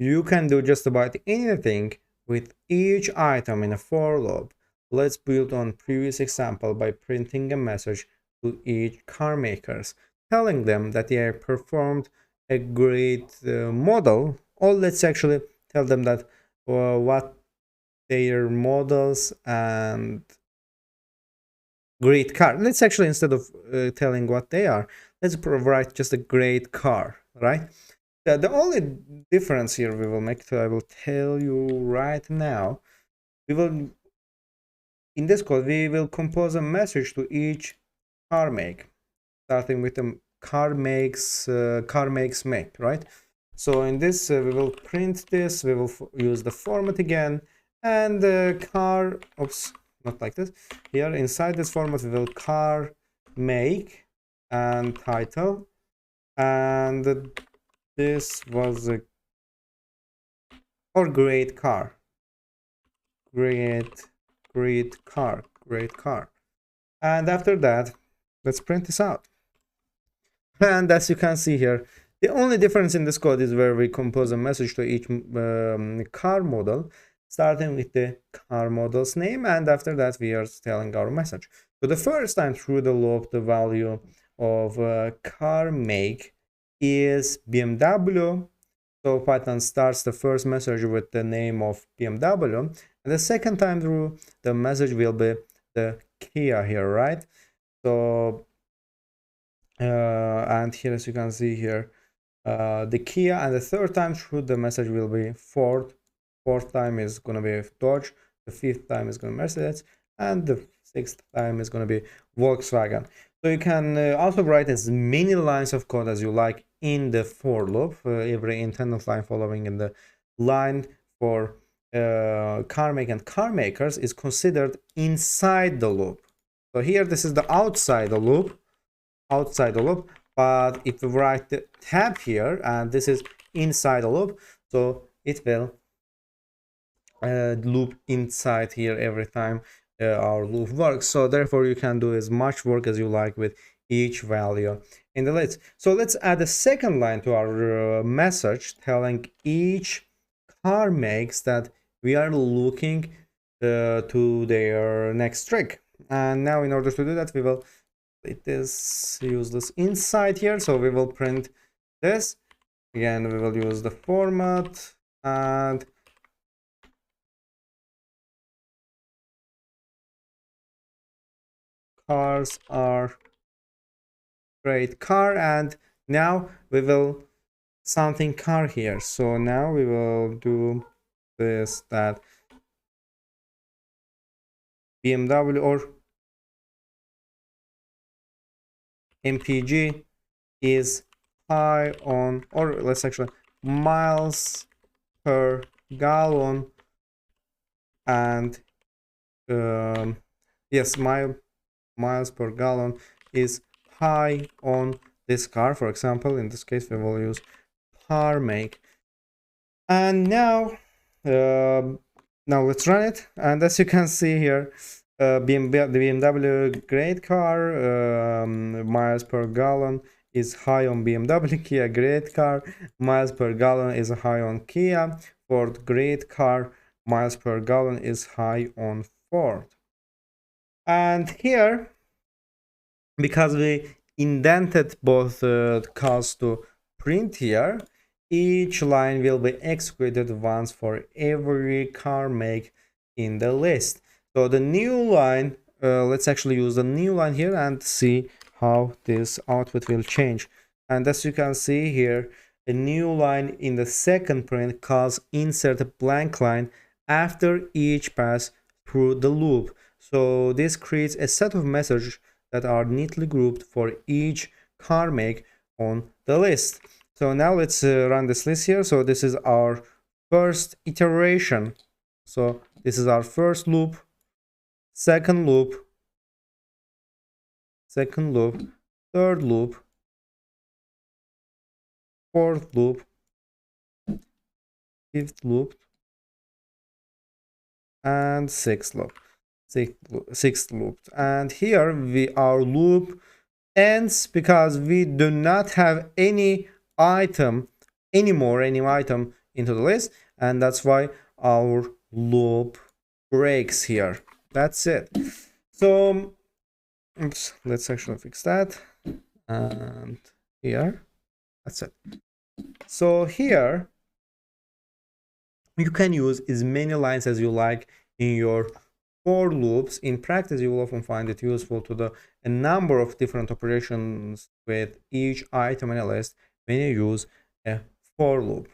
You can do just about anything with each item in a for loop. Let's build on previous example by printing a message to each car makers, telling them that they have performed a great model, or let's actually tell them that what their models and great car. Let's actually, instead of telling what they are, let's provide just a great car, right? The only difference here we will make, so I will tell you right now, we will, in this code, we will compose a message to each car make, starting with the car makes make, right? So in this, we will print this, we will use the format again, and the car, oops, not like this. Here inside this format, we will car make and title, and this was a or great car, great great car. And after that, let's print this out. And as you can see here, the only difference in this code is where we compose a message to each car model, starting with the car model's name, and after that we are telling our message. So the first time through the loop, the value of car make is BMW. So Python starts the first message with the name of BMW, and the second time through, the message will be the Kia here, right? So and here, as you can see here, the Kia, and the third time through, the message will be Ford. Fourth time is going to be Dodge. The fifth time is going to be Mercedes, and the sixth time is going to be Volkswagen. So you can also write as many lines of code as you like in the for loop. Every intended line following in the line for car make and car makers is considered inside the loop. So here, this is the outside the loop, but if we write the tab here, and this is inside the loop, so it will loop inside here every time our loop works. So therefore you can do as much work as you like with each value in the list. So let's add a second line to our message, telling each car makes that we are looking to their next trick. And now, in order to do that, we will use this inside here. So we will print this again. We will use the format, and cars are great car, and now we will something car here. So now we will do this, that BMW or MPG is high on, or let's actually, miles per gallon, and yes, miles per gallon is high on this car. For example, in this case, we will use car make. And now let's run it, and as you can see here, the BMW great car, miles per gallon is high on BMW. Kia great car, miles per gallon is high on Kia. Ford great car, miles per gallon is high on Ford. And here, because we indented both cars to print here, each line will be executed once for every car make in the list. So the new line, let's actually use the new line here and see how this output will change. And as you can see here, a new line in the second print calls insert a blank line after each pass through the loop. So this creates a set of messages that are neatly grouped for each car make on the list. So now let's run this list here. So this is our first iteration. So this is our first loop, second loop, third loop, fourth loop, fifth loop, and sixth loop. And here our loop ends because we do not have any item into the list, and that's why our loop breaks here. That's it. So oops, let's actually fix that. And here, that's it. So here you can use as many lines as you like in your for loops. In practice, you will often find it useful to do a number of different operations with each item in a list when you use a for loop.